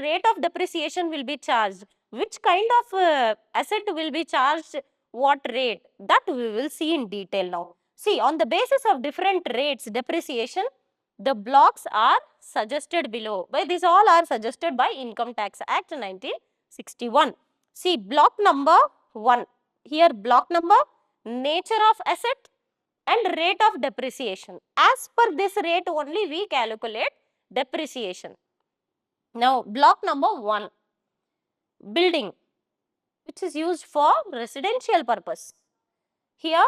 rate of depreciation will be charged. Which kind of asset will be charged, what rate, that we will see in detail now. See, on the basis of different rates depreciation, the blocks are suggested below. But these all are suggested by Income Tax Act 1961. See, block number 1. Here block number, nature of asset and rate of depreciation. As per this rate only we calculate depreciation. Now, block number 1, building, which is used for residential purpose. Here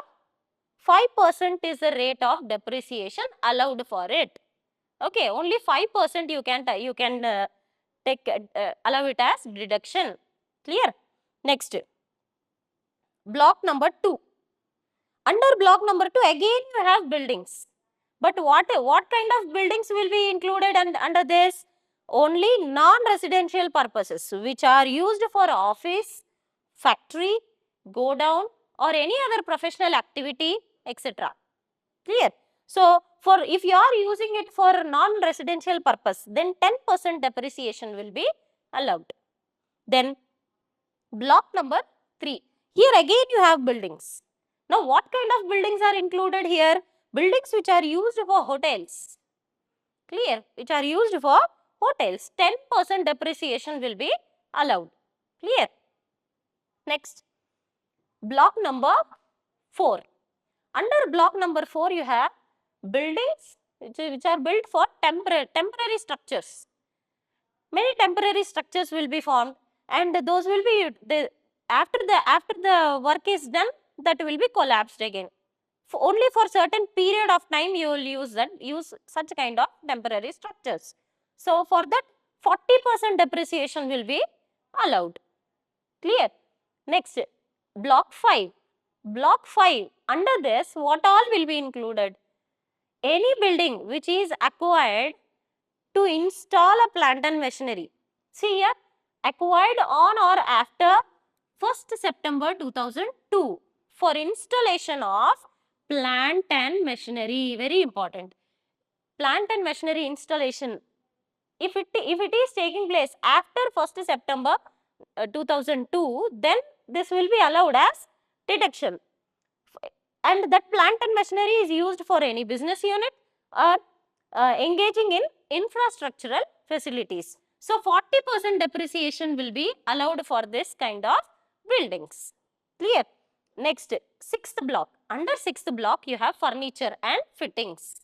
5% is the rate of depreciation allowed for it. Okay, only 5% you can take allow it as deduction. Clear? Next, block number 2. Under block number 2 again you have buildings. But what kind of buildings will be included under this? Only non-residential purposes which are used for office, factory, go down or any other professional activity, etc. Clear? So, for if you are using it for non-residential purpose, then 10% depreciation will be allowed. Then block number 3. Here again you have buildings. Now, what kind of buildings are included here? Buildings which are used for hotels. Clear? Which are used for hotels. 10% depreciation will be allowed. Clear? Next, block number 4. Under block number 4, you have buildings which are built for temporary structures. Many temporary structures will be formed, and those will be after the work is done, that will be collapsed again. Only for certain period of time you will use such kind of temporary structures. So for that 40% depreciation will be allowed. Clear? Next, block 5. Block 5, under this what all will be included? Any building which is acquired to install a plant and machinery. See here, acquired on or after 1st September 2002 for installation of plant and machinery. Very important. Plant and machinery installation. If it is taking place after 1st September 2002, then this will be allowed as deduction. And that plant and machinery is used for any business unit or engaging in infrastructural facilities. So 40% depreciation will be allowed for this kind of buildings. Clear? Next, 6th block. Under 6th block, you have furniture and fittings.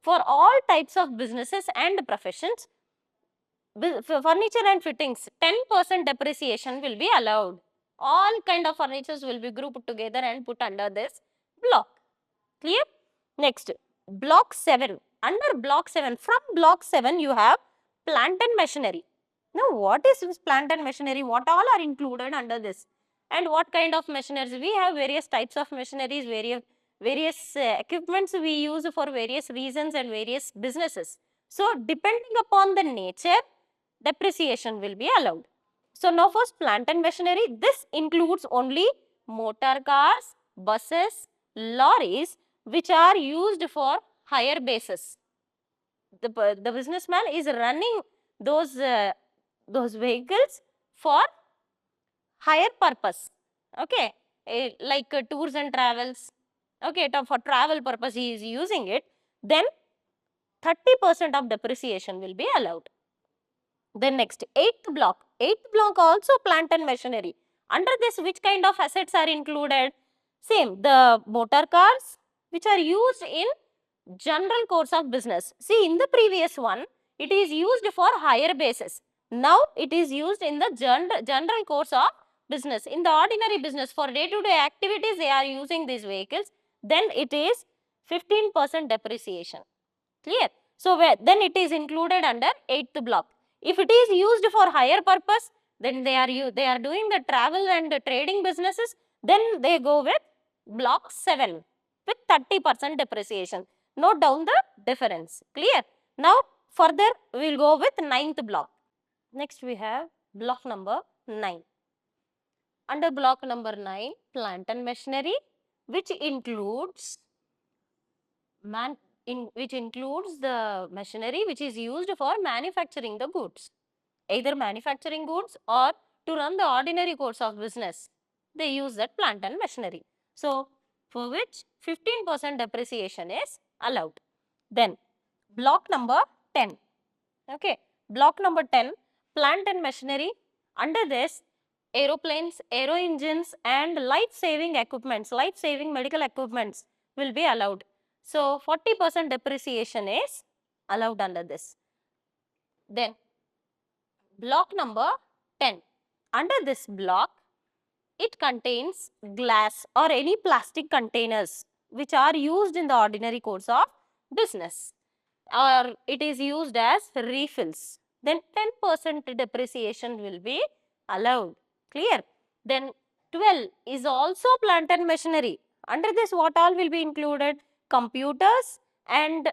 For all types of businesses and professions, furniture and fittings, 10% depreciation will be allowed. All kind of furnitures will be grouped together and put under this block. Clear? Next, block 7. Under block 7, from block 7 you have plant and machinery. Now, what is this plant and machinery? What all are included under this? And what kind of machineries? We have various types of machineries, various equipments we use for various reasons and various businesses. So, depending upon the nature, depreciation will be allowed. So, now first plant and machinery, this includes only motor cars, buses, lorries which are used for hire basis. The businessman is running those vehicles for hire purpose. Okay, like tours and travels. Okay, for travel purpose he is using it. Then 30% of depreciation will be allowed. Then next, 8th block. 8th block also plant and machinery. Under this, which kind of assets are included? Same, the motor cars which are used in general course of business. See, in the previous one, it is used for hire basis. Now, it is used in the general course of business. In the ordinary business, for day-to-day activities, they are using these vehicles. Then it is 15% depreciation. Clear? So, then it is included under 8th block. If it is used for hire purpose, then they are doing the travel and the trading businesses, then they go with block 7 with 30% depreciation. Note down the difference. Clear? Now, further we will go with 9th block. Next we have block number 9. Under block number 9, plant and machinery, which includes the machinery which is used for manufacturing the goods. either manufacturing goods or to run the ordinary course of business. They use that plant and machinery. So, for which 15% depreciation is allowed. Then, block number 10. Okay, block number 10, plant and machinery. Under this, aeroplanes, aero engines and life-saving equipments, life-saving medical equipments will be allowed. So, 40% depreciation is allowed under this. Then, block number 10. Under this block, it contains glass or any plastic containers which are used in the ordinary course of business, or it is used as refills. Then 10% depreciation will be allowed. Clear? Then 12 is also plant and machinery. Under this, what all will be included? Computers, and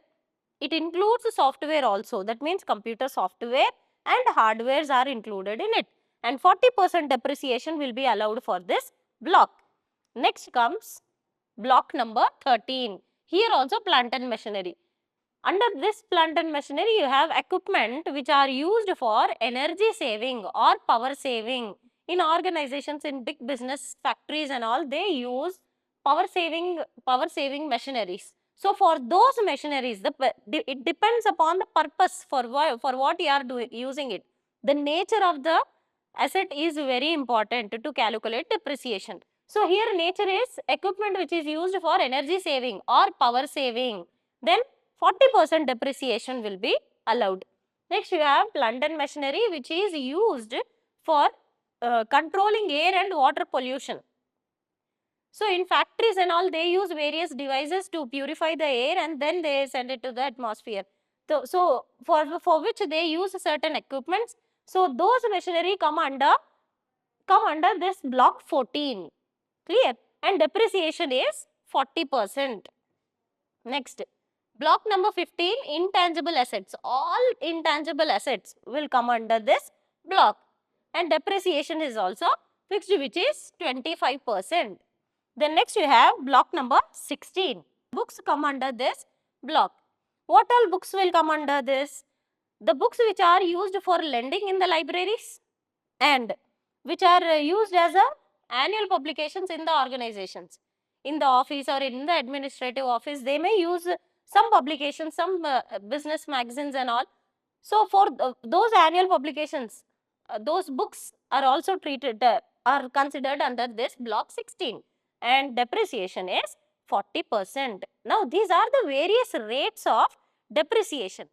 it includes software also. That means computer software and hardwares are included in it. And 40% depreciation will be allowed for this block. Next comes block number 13. Here also plant and machinery. Under this plant and machinery, you have equipment which are used for energy saving or power saving. In organizations, in big business factories and all, they use power saving machineries. So, for those machineries, it depends upon the purpose for what you are using it. The nature of the asset is very important to calculate depreciation. So, here nature is equipment which is used for energy saving or power saving. Then 40% depreciation will be allowed. Next, you have plant and machinery which is used for controlling air and water pollution. So, in factories and all, they use various devices to purify the air and then they send it to the atmosphere. So for which they use certain equipments. So, those machinery come under this block 14. Clear? And depreciation is 40%. Next, block number 15, intangible assets. All intangible assets will come under this block. And depreciation is also fixed, which is 25%. Then next you have block number 16. Books come under this block. What all books will come under this? The books which are used for lending in the libraries and which are used as annual publications in the organizations. In the office or in the administrative office, they may use some publications, some business magazines and all. So, for those annual publications, those books are also treated, are considered under this block 16, and depreciation is 40%. Now, these are the various rates of depreciation.